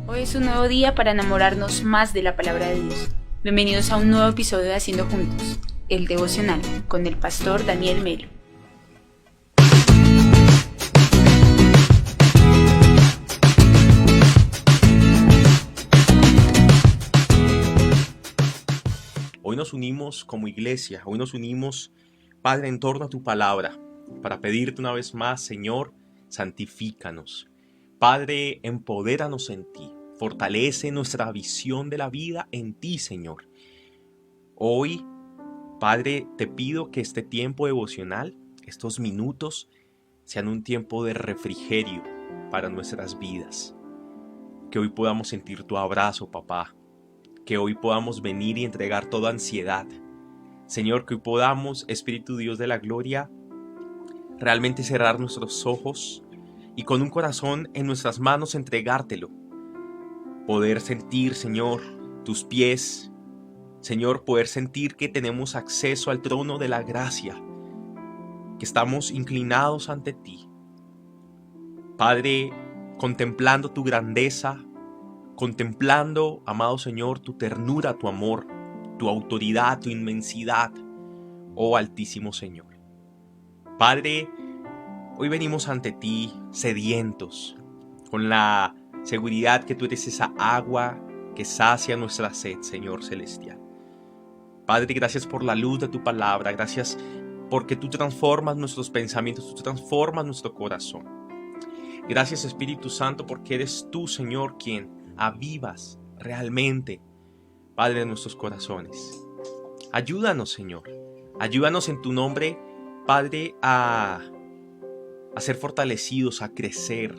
Hoy es un nuevo día para enamorarnos más de la palabra de Dios. Bienvenidos a un nuevo episodio de Haciendo Juntos, el devocional, con el pastor Daniel Melo. Hoy nos unimos como iglesia, hoy nos unimos, Padre, en torno a tu palabra, para pedirte una vez más, Señor, santifícanos. Padre, empodéranos en ti, fortalece nuestra visión de la vida en ti, Señor. Hoy, Padre, te pido que este tiempo devocional, estos minutos, sean un tiempo de refrigerio para nuestras vidas. Que hoy podamos sentir tu abrazo, papá. Que hoy podamos venir y entregar toda ansiedad. Señor, que hoy podamos, Espíritu Dios de la gloria, realmente cerrar nuestros ojos y con un corazón en nuestras manos entregártelo. Poder sentir, Señor, tus pies. Señor, poder sentir que tenemos acceso al trono de la gracia, que estamos inclinados ante ti. Padre, contemplando tu grandeza, contemplando, amado Señor, tu ternura, tu amor, tu autoridad, tu inmensidad, oh Altísimo Señor. Padre, hoy venimos ante ti sedientos, con la seguridad que tú eres esa agua que sacia nuestra sed, Señor Celestial. Padre, gracias por la luz de tu palabra, gracias porque tú transformas nuestros pensamientos, tú transformas nuestro corazón. Gracias, Espíritu Santo, porque eres tú, Señor, quien avivas realmente, Padre, de nuestros corazones. Ayúdanos, Señor. Ayúdanos en tu nombre, Padre, a ser fortalecidos, a crecer.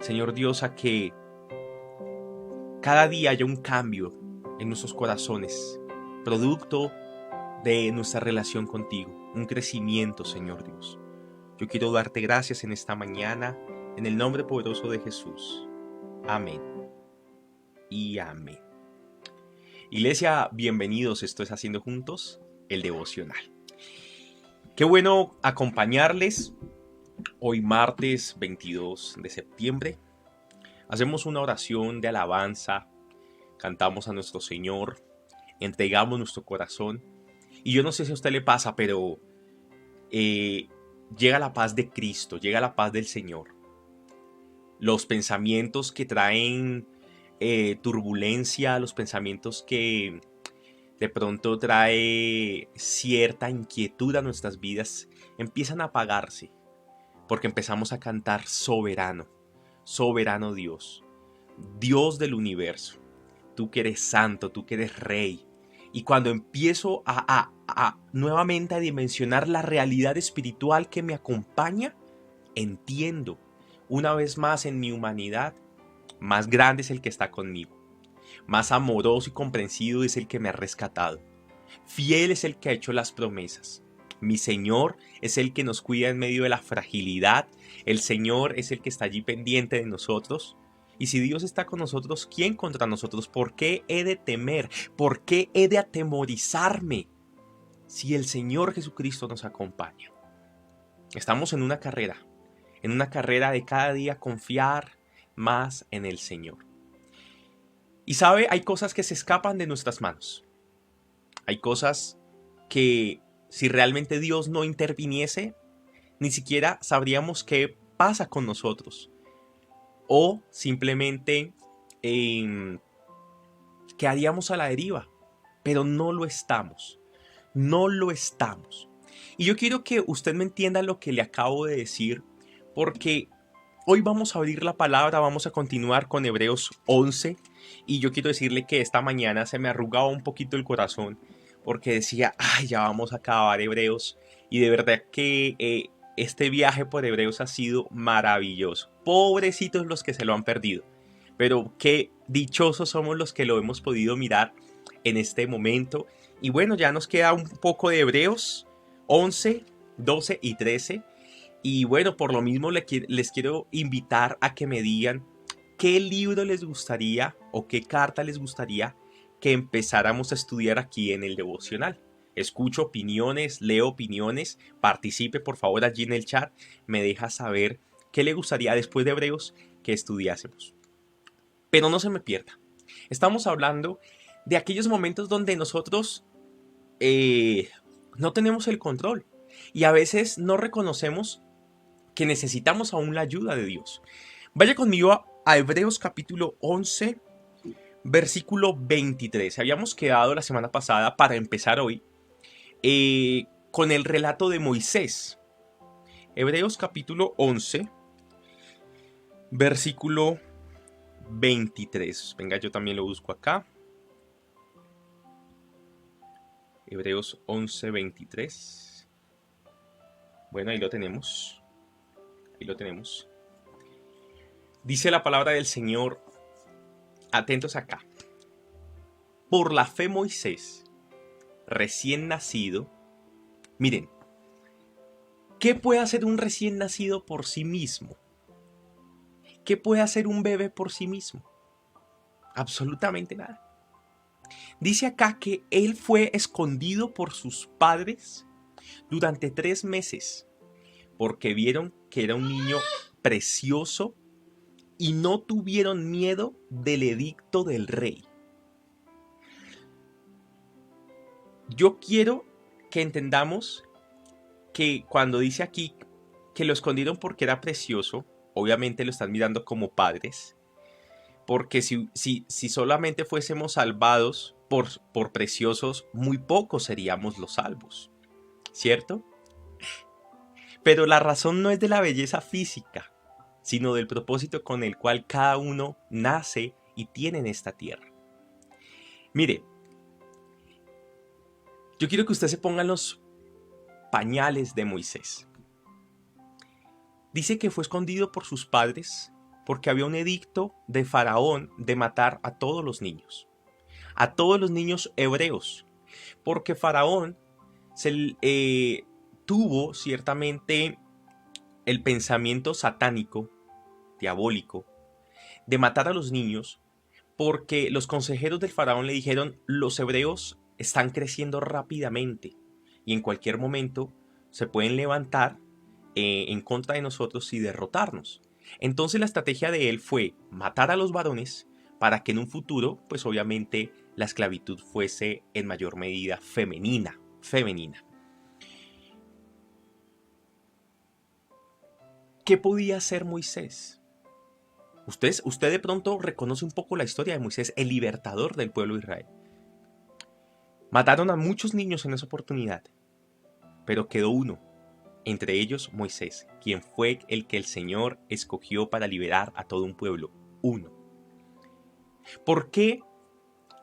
Señor Dios, a que cada día haya un cambio en nuestros corazones, producto de nuestra relación contigo, un crecimiento, Señor Dios. Yo quiero darte gracias en esta mañana, en el nombre poderoso de Jesús. Amén y amén. Iglesia, bienvenidos. Esto es Haciendo Juntos, el devocional. Qué bueno acompañarles hoy martes 22 de septiembre. Hacemos una oración de alabanza, cantamos a nuestro Señor, entregamos nuestro corazón. Y yo no sé si a usted le pasa, pero llega la paz de Cristo, llega la paz del Señor. Los pensamientos que traen turbulencia, los pensamientos que de pronto trae cierta inquietud a nuestras vidas, empiezan a apagarse, porque empezamos a cantar soberano, soberano Dios, Dios del universo, tú que eres santo, tú que eres rey. Y cuando empiezo a nuevamente a dimensionar la realidad espiritual que me acompaña, entiendo una vez más en mi humanidad, más grande es el que está conmigo, más amoroso y comprensivo es el que me ha rescatado, fiel es el que ha hecho las promesas. Mi Señor es el que nos cuida en medio de la fragilidad, el Señor es el que está allí pendiente de nosotros. Y si Dios está con nosotros, ¿quién contra nosotros? ¿Por qué he de temer? ¿Por qué he de atemorizarme si el Señor Jesucristo nos acompaña? Estamos en una carrera de cada día confiar más en el Señor. Y sabe, hay cosas que se escapan de nuestras manos. Hay cosas que si realmente Dios no interviniese, ni siquiera sabríamos qué pasa con nosotros. O simplemente quedaríamos a la deriva. Pero no lo estamos. No lo estamos. Y yo quiero que usted me entienda lo que le acabo de decir, porque hoy vamos a abrir la palabra, vamos a continuar con Hebreos 11 y yo quiero decirle que esta mañana se me arrugaba un poquito el corazón porque decía, ay, ya vamos a acabar Hebreos y de verdad que este viaje por Hebreos ha sido maravilloso. Pobrecitos los que se lo han perdido, pero qué dichosos somos los que lo hemos podido mirar en este momento. Y bueno, ya nos queda un poco de Hebreos 11, 12 y 13. Y bueno, por lo mismo les quiero invitar a que me digan qué libro les gustaría o qué carta les gustaría que empezáramos a estudiar aquí en el devocional. Escucho opiniones, leo opiniones, participe por favor allí en el chat, me deja saber qué le gustaría después de Hebreos que estudiásemos. Pero no se me pierda. Estamos hablando de aquellos momentos donde nosotros no tenemos el control y a veces no reconocemos que necesitamos aún la ayuda de Dios. Vaya conmigo a Hebreos capítulo 11, versículo 23. Habíamos quedado la semana pasada para empezar hoy con el relato de Moisés. Hebreos capítulo 11, versículo 23. Venga, yo también lo busco acá. Hebreos 11, 23. Bueno, ahí lo tenemos. Ahí lo tenemos. Dice la palabra del Señor. Atentos acá. Por la fe Moisés, recién nacido. Miren, ¿qué puede hacer un recién nacido por sí mismo? ¿Qué puede hacer un bebé por sí mismo? Absolutamente nada. Dice acá que él fue escondido por sus padres durante 3 meses porque vieron que era un niño precioso y no tuvieron miedo del edicto del rey. Yo quiero que entendamos que cuando dice aquí que lo escondieron porque era precioso, obviamente lo están mirando como padres, porque si solamente fuésemos salvados por preciosos, muy pocos seríamos los salvos, ¿cierto? Pero la razón no es de la belleza física, sino del propósito con el cual cada uno nace y tiene en esta tierra. Mire, yo quiero que usted se ponga en los pañales de Moisés. Dice que fue escondido por sus padres porque había un edicto de Faraón de matar a todos los niños hebreos, porque Faraón tuvo ciertamente el pensamiento satánico, diabólico, de matar a los niños, porque los consejeros del Faraón le dijeron: los hebreos están creciendo rápidamente y en cualquier momento se pueden levantar en contra de nosotros y derrotarnos. Entonces la estrategia de él fue matar a los varones para que en un futuro, pues obviamente, la esclavitud fuese en mayor medida femenina. ¿Qué podía hacer Moisés? Usted de pronto reconoce un poco la historia de Moisés, el libertador del pueblo de Israel. Mataron a muchos niños en esa oportunidad, pero quedó uno, entre ellos Moisés, quien fue el que el Señor escogió para liberar a todo un pueblo. Uno. ¿Por qué?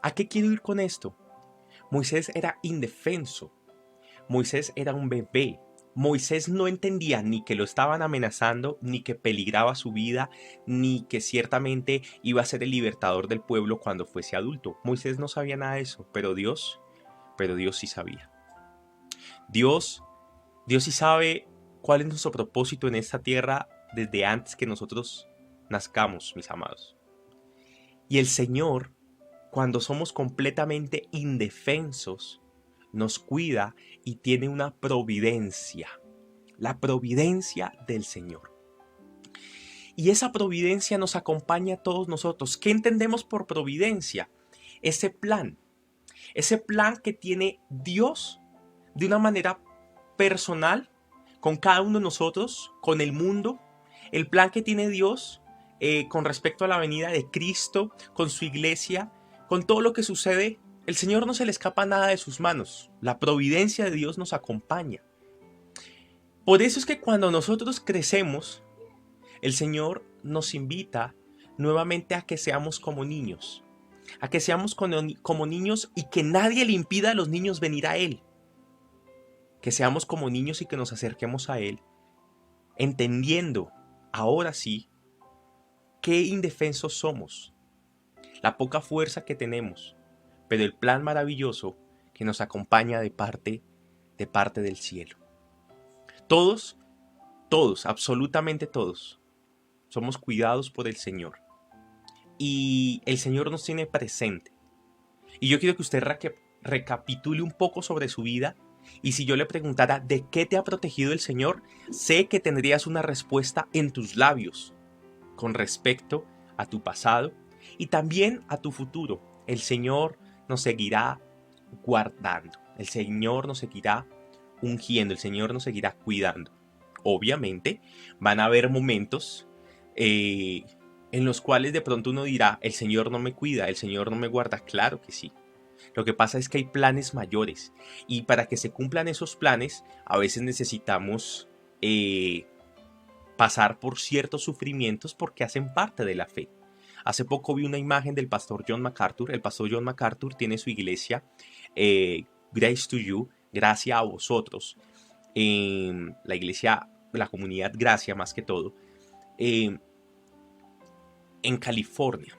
¿A qué quiero ir con esto? Moisés era indefenso. Moisés era un bebé. Moisés no entendía ni que lo estaban amenazando, ni que peligraba su vida, ni que ciertamente iba a ser el libertador del pueblo cuando fuese adulto. Moisés no sabía nada de eso, pero Dios sí sabía. Dios sí sabe cuál es nuestro propósito en esta tierra desde antes que nosotros nazcamos, mis amados. Y el Señor, cuando somos completamente indefensos, nos cuida y tiene una providencia, la providencia del Señor. Y esa providencia nos acompaña a todos nosotros. ¿Qué entendemos por providencia? Ese plan que tiene Dios de una manera personal con cada uno de nosotros, con el mundo, el plan que tiene Dios con respecto a la venida de Cristo, con su iglesia, con todo lo que sucede. El Señor no se le escapa nada de sus manos. La providencia de Dios nos acompaña. Por eso es que cuando nosotros crecemos, el Señor nos invita nuevamente a que seamos como niños. A que seamos como niños y que nadie le impida a los niños venir a Él. Que seamos como niños y que nos acerquemos a Él, entendiendo, ahora sí, qué indefensos somos, la poca fuerza que tenemos, pero el plan maravilloso que nos acompaña de parte del cielo. Todos, absolutamente todos, somos cuidados por el Señor. Y el Señor nos tiene presente. Y yo quiero que usted recapitule un poco sobre su vida. Y si yo le preguntara ¿de qué te ha protegido el Señor? Sé que tendrías una respuesta en tus labios con respecto a tu pasado, y también a tu futuro. El Señor nos seguirá guardando, el Señor nos seguirá ungiendo, el Señor nos seguirá cuidando. Obviamente van a haber momentos en los cuales de pronto uno dirá, el Señor no me cuida, el Señor no me guarda. Claro que sí. Lo que pasa es que hay planes mayores y para que se cumplan esos planes a veces necesitamos pasar por ciertos sufrimientos porque hacen parte de la fe. Hace poco vi una imagen del pastor John MacArthur. El pastor John MacArthur tiene su iglesia, Grace to You, Gracia a vosotros, la iglesia, la comunidad Gracia más que todo, en California,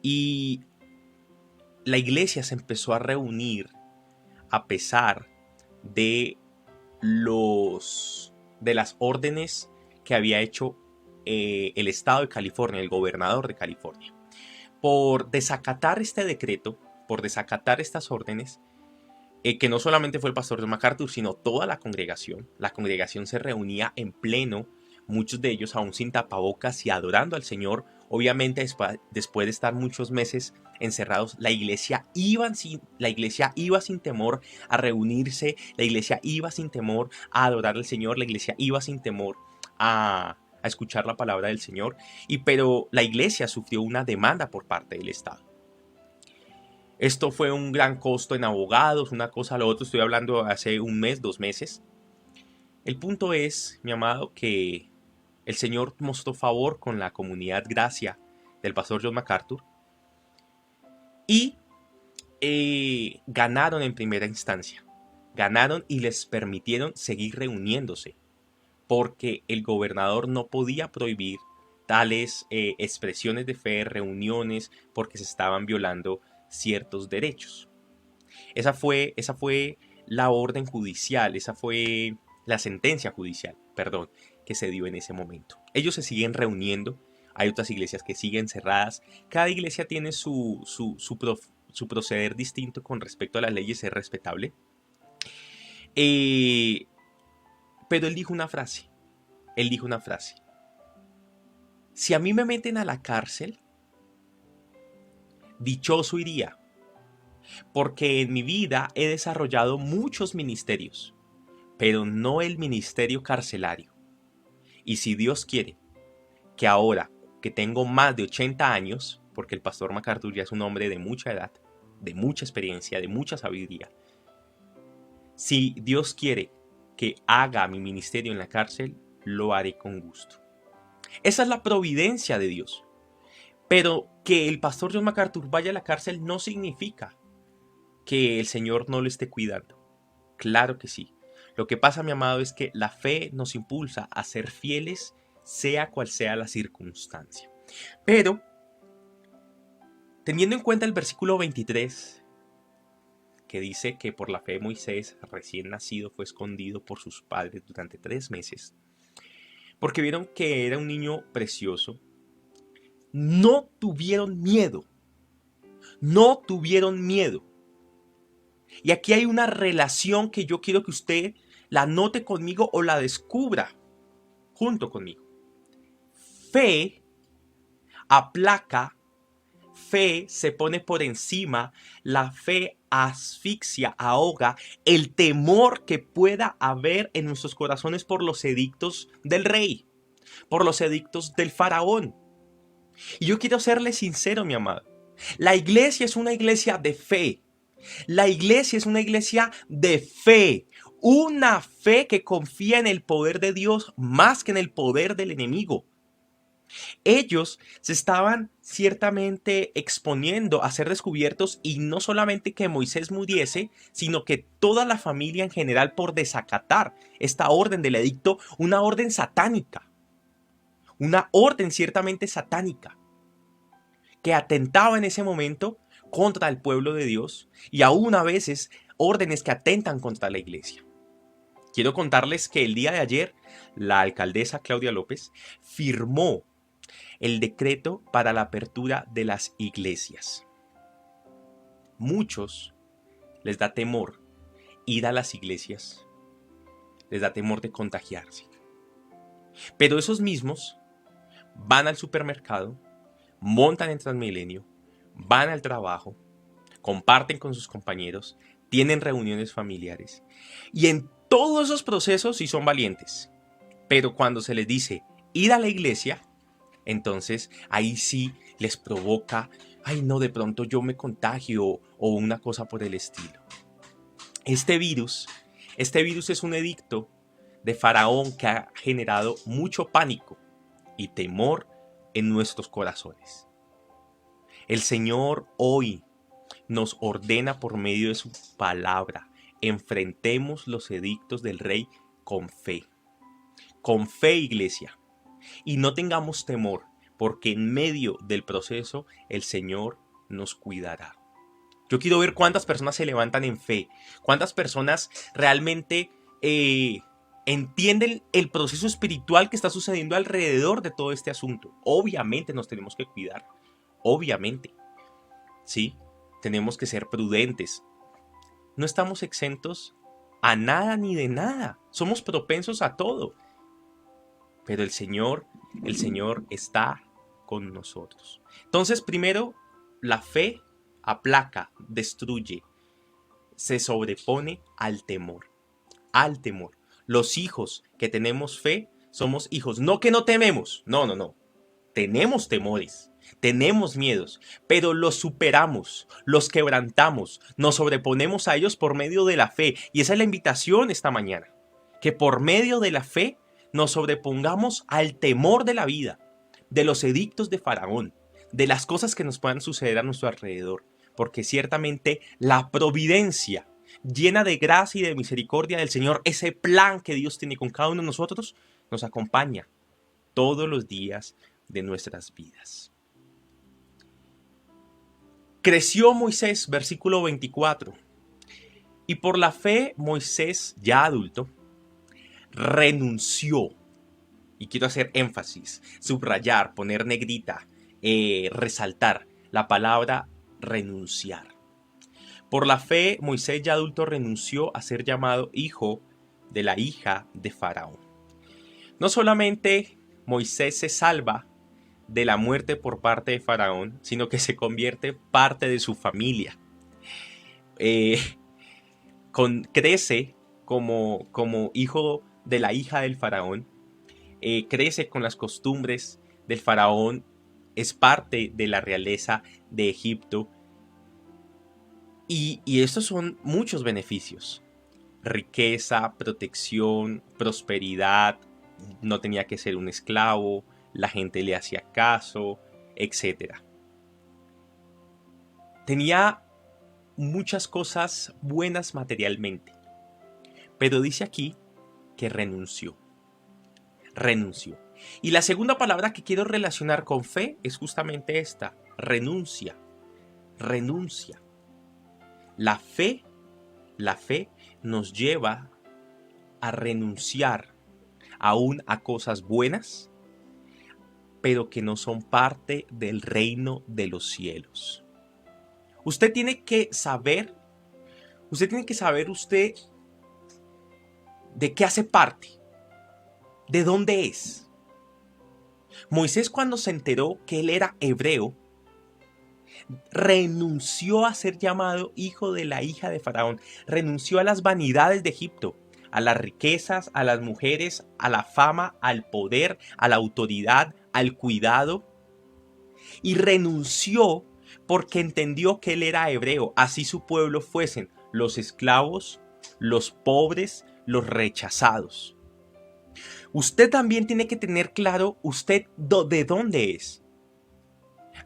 y la iglesia se empezó a reunir a pesar de las órdenes que había hecho el estado de California, el gobernador de California, por desacatar este decreto, por desacatar estas órdenes. Que no solamente fue el pastor John MacArthur, sino toda la congregación. La congregación se reunía en pleno, muchos de ellos aún sin tapabocas y adorando al Señor. Obviamente después de estar muchos meses encerrados, la iglesia iba sin temor a reunirse, la iglesia iba sin temor a adorar al Señor, la iglesia iba sin temor a escuchar la palabra del Señor. Pero la iglesia sufrió una demanda por parte del Estado. Esto fue un gran costo en abogados, una cosa a lo otro. Estoy hablando hace un mes, 2 meses. El punto es, mi amado, que el Señor mostró favor con la comunidad Gracia del pastor John MacArthur y ganaron en primera instancia. Ganaron y les permitieron seguir reuniéndose porque el gobernador no podía prohibir tales expresiones de fe, reuniones, porque se estaban violando ciertos derechos. Esa fue la orden judicial, esa fue la sentencia judicial, perdón, que se dio en ese momento. Ellos se siguen reuniendo, hay otras iglesias que siguen cerradas, cada iglesia tiene su proceder distinto con respecto a las leyes, es respetable. Pero él dijo una frase, si a mí me meten a la cárcel, dichoso iría, porque en mi vida he desarrollado muchos ministerios, pero no el ministerio carcelario. Y si Dios quiere que ahora que tengo más de 80 años, porque el pastor MacArthur ya es un hombre de mucha edad, de mucha experiencia, de mucha sabiduría, si Dios quiere que haga mi ministerio en la cárcel, lo haré con gusto. Esa es la providencia de Dios. Pero que el pastor John MacArthur vaya a la cárcel no significa que el Señor no lo esté cuidando. Claro que sí. Lo que pasa, mi amado, es que la fe nos impulsa a ser fieles, sea cual sea la circunstancia. Pero, teniendo en cuenta el versículo 23, que dice que por la fe Moisés, recién nacido, fue escondido por sus padres durante 3 meses, porque vieron que era un niño precioso, no tuvieron miedo. Y aquí hay una relación que yo quiero que usted la note conmigo o la descubra junto conmigo. Fe aplaca, fe se pone por encima, la fe asfixia, ahoga el temor que pueda haber en nuestros corazones por los edictos del rey, por los edictos del faraón. Y yo quiero serle sincero, mi amado. La iglesia es una iglesia de fe. La iglesia es una iglesia de fe. Una fe que confía en el poder de Dios más que en el poder del enemigo. Ellos se estaban ciertamente exponiendo a ser descubiertos y no solamente que Moisés muriese, sino que toda la familia en general por desacatar esta orden del edicto, una orden satánica. Una orden ciertamente satánica que atentaba en ese momento contra el pueblo de Dios y aún a veces órdenes que atentan contra la iglesia. Quiero contarles que el día de ayer la alcaldesa Claudia López firmó el decreto para la apertura de las iglesias. Muchos les da temor ir a las iglesias, les da temor de contagiarse. Pero esos mismos van al supermercado, montan en Transmilenio, van al trabajo, comparten con sus compañeros, tienen reuniones familiares. Y en todos esos procesos sí son valientes. Pero cuando se les dice ir a la iglesia, entonces ahí sí les provoca, ay no, de pronto yo me contagio o una cosa por el estilo. Este virus es un edicto de Faraón que ha generado mucho pánico y temor en nuestros corazones. El Señor hoy nos ordena por medio de su palabra, enfrentemos los edictos del Rey con fe. Con fe, iglesia. Y no tengamos temor, porque en medio del proceso el Señor nos cuidará. Yo quiero ver cuántas personas se levantan en fe, cuántas personas realmente entienden el proceso espiritual que está sucediendo alrededor de todo este asunto. Obviamente nos tenemos que cuidar, obviamente, ¿sí? Tenemos que ser prudentes. No estamos exentos a nada ni de nada, somos propensos a todo. Pero el Señor está con nosotros. Entonces, primero, la fe aplaca, destruye, se sobrepone al temor. Al temor. Los hijos que tenemos fe somos hijos, no que no tememos, no. Tenemos temores, tenemos miedos, pero los superamos, los quebrantamos, nos sobreponemos a ellos por medio de la fe. Y esa es la invitación esta mañana, que por medio de la fe nos sobrepongamos al temor de la vida, de los edictos de Faraón, de las cosas que nos puedan suceder a nuestro alrededor, porque ciertamente la providencia llena de gracia y de misericordia del Señor, ese plan que Dios tiene con cada uno de nosotros, nos acompaña todos los días de nuestras vidas. Creció Moisés, versículo 24, y por la fe Moisés, ya adulto, renunció, y quiero hacer énfasis, subrayar, poner negrita, resaltar la palabra renunciar. Por la fe, Moisés ya adulto renunció a ser llamado hijo de la hija de Faraón. No solamente Moisés se salva de la muerte por parte de Faraón, sino que se convierte parte de su familia. Crece como hijo de la hija del Faraón, crece con las costumbres del Faraón, es parte de la realeza de Egipto. Y estos son muchos beneficios: riqueza, protección, prosperidad, no tenía que ser un esclavo, la gente le hacía caso, etc. Tenía muchas cosas buenas materialmente, pero dice aquí que renunció. Y la segunda palabra que quiero relacionar con fe es justamente esta: renuncia. La fe nos lleva a renunciar aún a cosas buenas, pero que no son parte del reino de los cielos. Usted tiene que saber de qué hace parte, de dónde es. Moisés, cuando se enteró que él era hebreo, renunció a ser llamado hijo de la hija de Faraón, renunció a las vanidades de Egipto, a las riquezas, a las mujeres, a la fama, al poder, a la autoridad, al cuidado, y renunció porque entendió que él era hebreo, así su pueblo fuesen los esclavos, los pobres, los rechazados. Usted también tiene que tener claro usted de dónde es.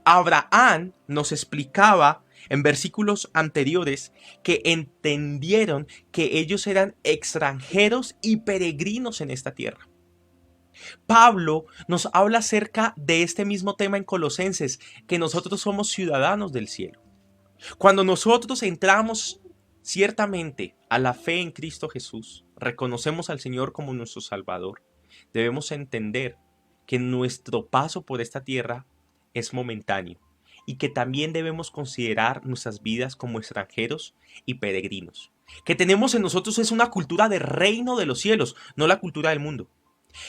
Abraham nos explicaba en versículos anteriores que entendieron que ellos eran extranjeros y peregrinos en esta tierra. Pablo nos habla acerca de este mismo tema en Colosenses, que nosotros somos ciudadanos del cielo. Cuando nosotros entramos ciertamente a la fe en Cristo Jesús, reconocemos al Señor como nuestro Salvador, debemos entender que nuestro paso por esta tierra es momentáneo y que también debemos considerar nuestras vidas como extranjeros y peregrinos. Que tenemos en nosotros es una cultura de reino de los cielos, no la cultura del mundo.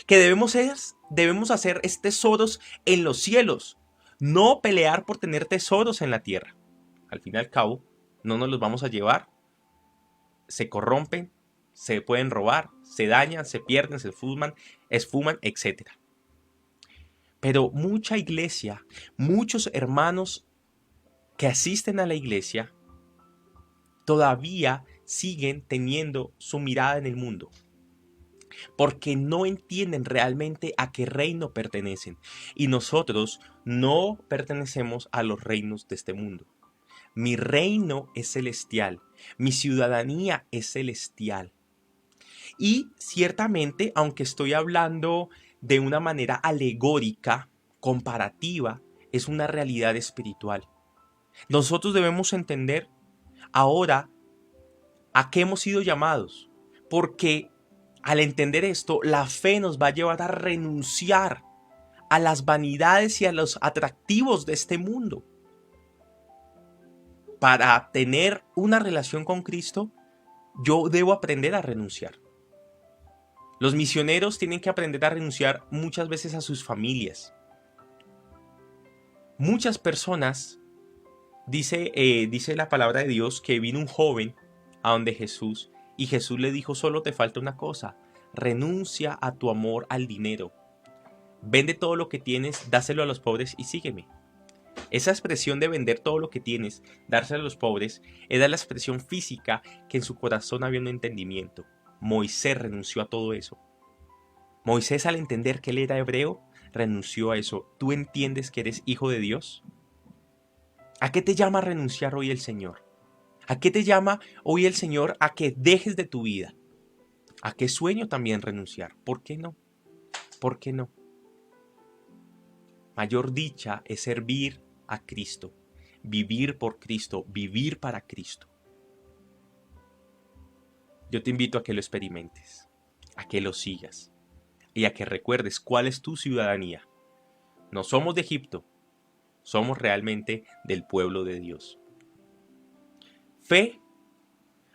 Que debemos hacer tesoros en los cielos, No pelear por tener tesoros en la tierra. Al fin y al cabo, no nos los vamos a llevar. Se corrompen, se pueden robar, se dañan, se pierden, se esfuman, etc. Pero mucha iglesia, muchos hermanos que asisten a la iglesia, todavía siguen teniendo su mirada en el mundo, porque no entienden realmente a qué reino pertenecen. Y nosotros no pertenecemos a los reinos de este mundo. Mi reino es celestial, mi ciudadanía es celestial. Y ciertamente, aunque estoy hablando de una manera alegórica, comparativa, es una realidad espiritual. Nosotros debemos entender ahora a qué hemos sido llamados, porque al entender esto, la fe nos va a llevar a renunciar a las vanidades y a los atractivos de este mundo. Para tener una relación con Cristo, yo debo aprender a renunciar. Los misioneros tienen que aprender a renunciar muchas veces a sus familias. Muchas personas, dice la palabra de Dios, que vino un joven a donde Jesús, y Jesús le dijo: solo te falta una cosa, renuncia a tu amor al dinero. Vende todo lo que tienes, dáselo a los pobres y sígueme. Esa expresión de vender todo lo que tienes, dárselo a los pobres, era la expresión física que en su corazón había un entendimiento. Moisés renunció a todo eso. Moisés, al entender que él era hebreo, renunció a eso. ¿Tú entiendes que eres hijo de Dios? ¿A qué te llama a renunciar hoy el Señor? ¿A qué te llama hoy el Señor a que dejes de tu vida? ¿A qué sueño también renunciar? ¿Por qué no? ¿Por qué no? Mayor dicha es servir a Cristo, vivir por Cristo, vivir para Cristo. Yo te invito a que lo experimentes, a que lo sigas y a que recuerdes cuál es tu ciudadanía. No somos de Egipto, somos realmente del pueblo de Dios. Fe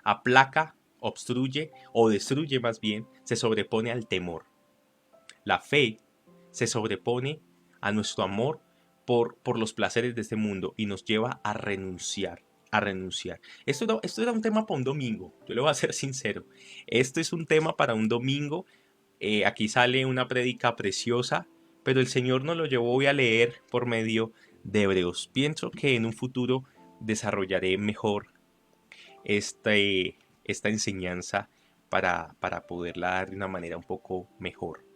aplaca, obstruye o destruye, más bien, se sobrepone al temor. La fe se sobrepone a nuestro amor por los placeres de este mundo y nos lleva a renunciar. Esto era un tema para un domingo, yo le voy a ser sincero. Esto es un tema para un domingo. Aquí sale una prédica preciosa, pero el Señor nos lo llevó hoy a leer por medio de Hebreos. Pienso que en un futuro desarrollaré mejor esta enseñanza para poderla dar de una manera un poco mejor.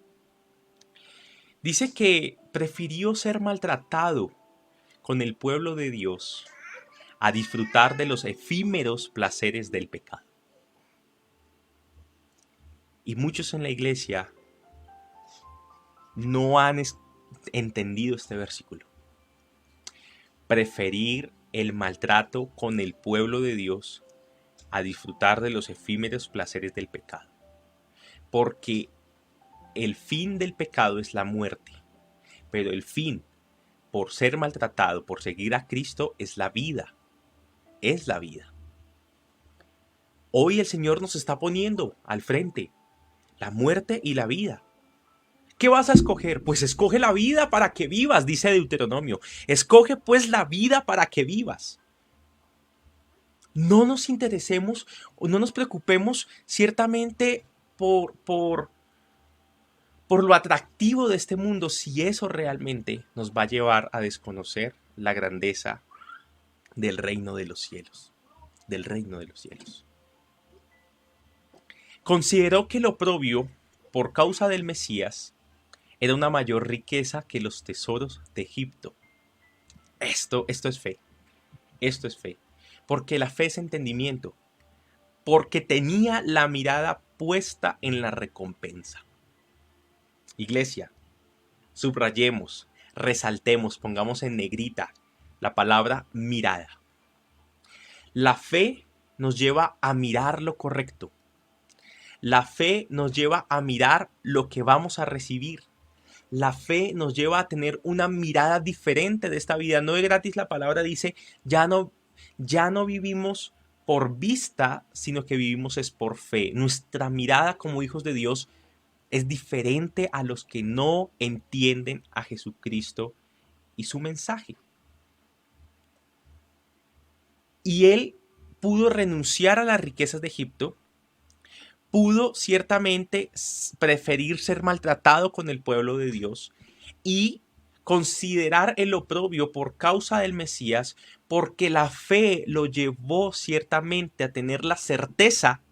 Dice que prefirió ser maltratado con el pueblo de Dios a disfrutar de los efímeros placeres del pecado. Y muchos en la iglesia no han entendido este versículo. Preferir el maltrato con el pueblo de Dios a disfrutar de los efímeros placeres del pecado. Porque el fin del pecado es la muerte, pero el fin, por ser maltratado, por seguir a Cristo, es la vida. Es la vida. Hoy el Señor nos está poniendo al frente la muerte y la vida. ¿Qué vas a escoger? Pues escoge la vida para que vivas, dice Deuteronomio. Escoge pues la vida para que vivas. No nos interesemos o no nos preocupemos ciertamente por lo atractivo de este mundo, si eso realmente nos va a llevar a desconocer la grandeza del reino de los cielos. Del reino de los cielos. Consideró que lo oprobio, por causa del Mesías, era una mayor riqueza que los tesoros de Egipto. Esto es fe. Esto es fe. Porque la fe es entendimiento. Porque tenía la mirada puesta en la recompensa. Iglesia, subrayemos, resaltemos, pongamos en negrita la palabra mirada. La fe nos lleva a mirar lo correcto. La fe nos lleva a mirar lo que vamos a recibir. La fe nos lleva a tener una mirada diferente de esta vida. No de gratis la palabra dice, ya no vivimos por vista, sino que vivimos es por fe. Nuestra mirada como hijos de Dios es diferente a los que no entienden a Jesucristo y su mensaje. Y él pudo renunciar a las riquezas de Egipto, pudo ciertamente preferir ser maltratado con el pueblo de Dios y considerar el oprobio por causa del Mesías, porque la fe lo llevó ciertamente a tener la certeza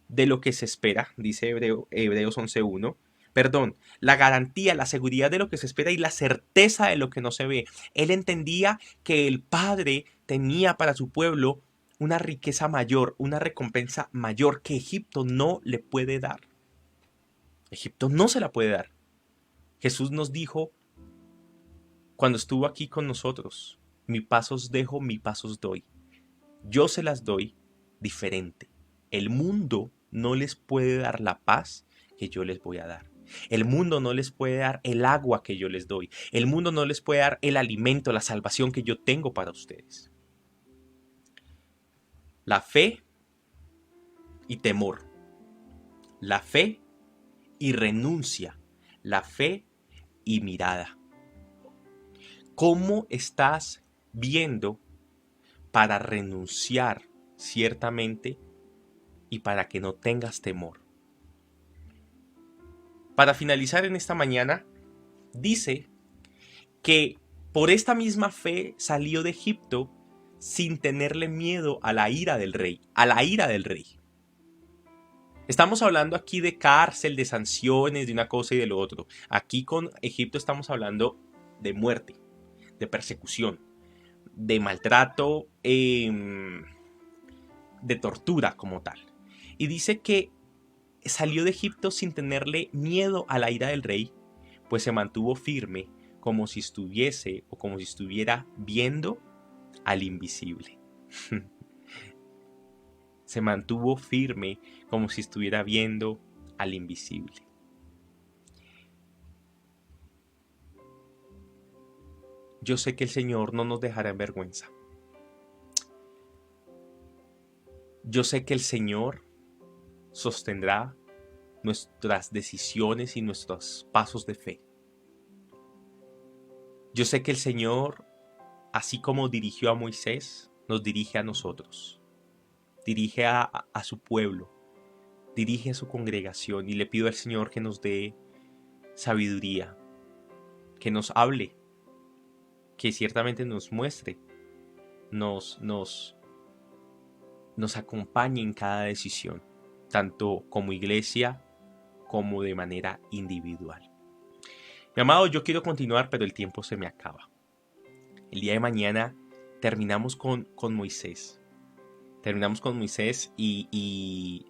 de lo que se espera, dice Hebreos 11:1. Perdón, la garantía, la seguridad de lo que se espera y la certeza de lo que no se ve. Él entendía que el Padre tenía para su pueblo una riqueza mayor, una recompensa mayor que Egipto no le puede dar. Egipto no se la puede dar. Jesús nos dijo cuando estuvo aquí con nosotros, mi paz os dejo, mi paz os doy. Yo se las doy diferente. El mundo no les puede dar la paz que yo les voy a dar. El mundo no les puede dar el agua que yo les doy. El mundo no les puede dar el alimento, la salvación que yo tengo para ustedes. La fe y temor. La fe y renuncia. La fe y mirada. ¿Cómo estás viendo para renunciar ciertamente y para que no tengas temor? Para finalizar en esta mañana, dice que por esta misma fe salió de Egipto sin tenerle miedo a la ira del rey, a la ira del rey. Estamos hablando aquí de cárcel, de sanciones, de una cosa y de lo otro. Aquí con Egipto estamos hablando de muerte, de persecución, de maltrato, de tortura como tal. Y dice que salió de Egipto sin tenerle miedo a la ira del rey, pues se mantuvo firme como si estuviese o como si estuviera viendo al invisible. Se mantuvo firme como si estuviera viendo al invisible. Yo sé que el Señor no nos dejará en vergüenza. Yo sé que el Señor sostendrá nuestras decisiones y nuestros pasos de fe. Yo sé que el Señor, así como dirigió a Moisés, nos dirige a nosotros. Dirige a su pueblo, dirige a su congregación, y le pido al Señor que nos dé sabiduría, que nos hable, que ciertamente nos muestre, nos acompañe en cada decisión, tanto como iglesia como de manera individual. Mi amado, yo quiero continuar, pero el tiempo se me acaba. El día de mañana terminamos con Moisés. Terminamos con Moisés y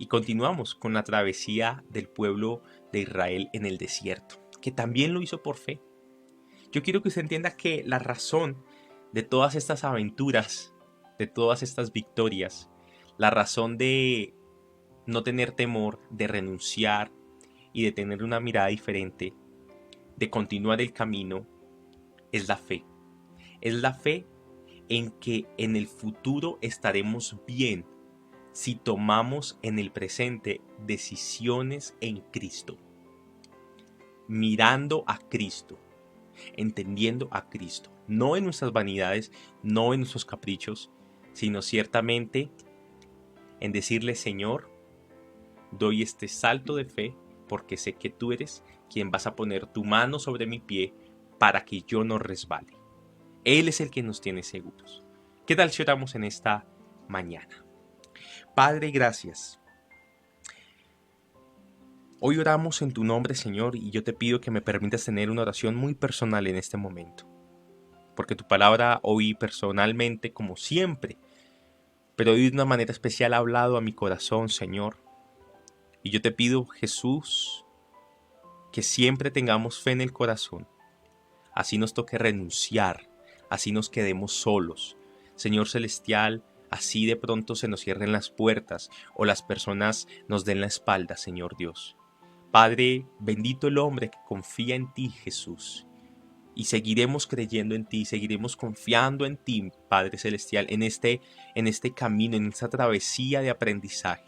continuamos con la travesía del pueblo de Israel en el desierto, que también lo hizo por fe. Yo quiero que usted entienda que la razón de todas estas aventuras, de todas estas victorias, la razón de no tener temor, de renunciar y de tener una mirada diferente, de continuar el camino, es la fe. Es la fe en que en el futuro estaremos bien si tomamos en el presente decisiones en Cristo, mirando a Cristo, entendiendo a Cristo, no en nuestras vanidades, no en nuestros caprichos, sino ciertamente en decirle: Señor, doy este salto de fe porque sé que tú eres quien vas a poner tu mano sobre mi pie para que yo no resbale. Él es el que nos tiene seguros. ¿Qué tal si oramos en esta mañana? Padre, gracias. Hoy oramos en tu nombre, Señor, y yo te pido que me permitas tener una oración muy personal en este momento. Porque tu palabra hoy personalmente, como siempre, pero hoy de una manera especial ha hablado a mi corazón, Señor. Y yo te pido, Jesús, que siempre tengamos fe en el corazón. Así nos toque renunciar, así nos quedemos solos. Señor Celestial, así de pronto se nos cierren las puertas o las personas nos den la espalda, Señor Dios. Padre, bendito el hombre que confía en ti, Jesús. Y seguiremos creyendo en ti, seguiremos confiando en ti, Padre Celestial, en este camino, en esta travesía de aprendizaje.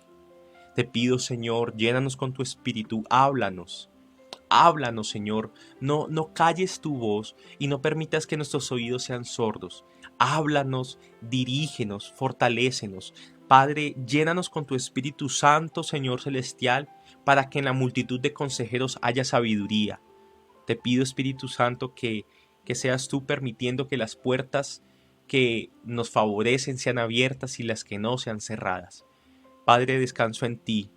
Te pido, Señor, llénanos con tu espíritu, háblanos Háblanos, Señor. No calles tu voz y no permitas que nuestros oídos sean sordos. Háblanos, dirígenos, fortalécenos. Padre, llénanos con tu Espíritu Santo, Señor Celestial, para que en la multitud de consejeros haya sabiduría. Te pido, Espíritu Santo, que seas tú permitiendo que las puertas que nos favorecen sean abiertas y las que no sean cerradas. Padre, descanso en ti.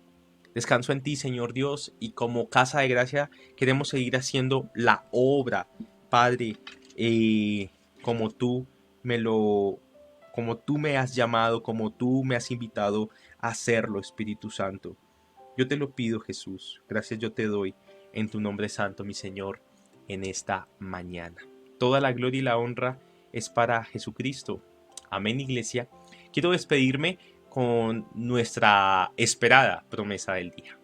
Descanso en ti, Señor Dios, y como Casa de Gracia queremos seguir haciendo la obra, Padre, como tú como tú me has llamado, como tú me has invitado a hacerlo, Espíritu Santo. Yo te lo pido, Jesús. Gracias yo te doy en tu nombre santo, mi Señor, en esta mañana. Toda la gloria y la honra es para Jesucristo. Amén, Iglesia. Quiero despedirme con nuestra esperada promesa del día.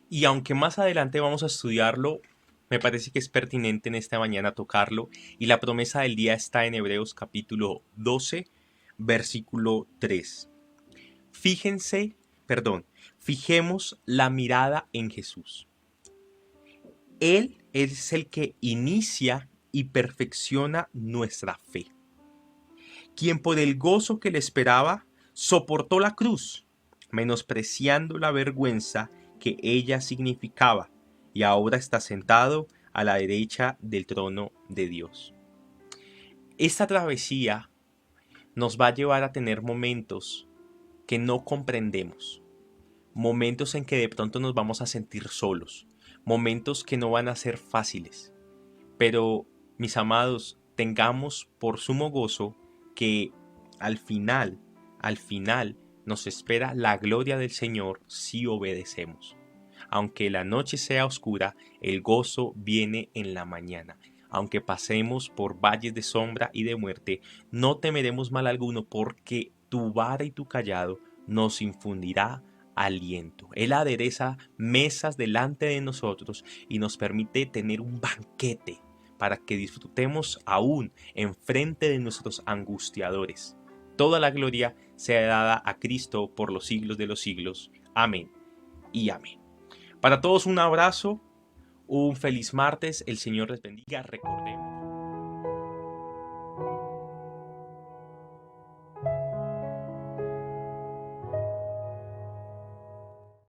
Y aunque más adelante vamos a estudiarlo, me parece que es pertinente en esta mañana tocarlo. Y la promesa del día está en Hebreos capítulo 12, versículo 3. Fijemos la mirada en Jesús. Él es el que inicia y perfecciona nuestra fe, quien por el gozo que le esperaba soportó la cruz, menospreciando la vergüenza que ella significaba, y ahora está sentado a la derecha del trono de Dios. Esta travesía nos va a llevar a tener momentos que no comprendemos, momentos en que de pronto nos vamos a sentir solos, momentos que no van a ser fáciles. Pero, mis amados, tengamos por sumo gozo que al final nos espera la gloria del Señor si obedecemos. Aunque la noche sea oscura, el gozo viene en la mañana. Aunque pasemos por valles de sombra y de muerte, no temeremos mal alguno, porque tu vara y tu cayado nos infundirá aliento. Él adereza mesas delante de nosotros y nos permite tener un banquete para que disfrutemos aún en frente de nuestros angustiadores. Toda la gloria sea dada a Cristo por los siglos de los siglos. Amén y amén. Para todos un abrazo, un feliz martes, el Señor les bendiga, recordemos.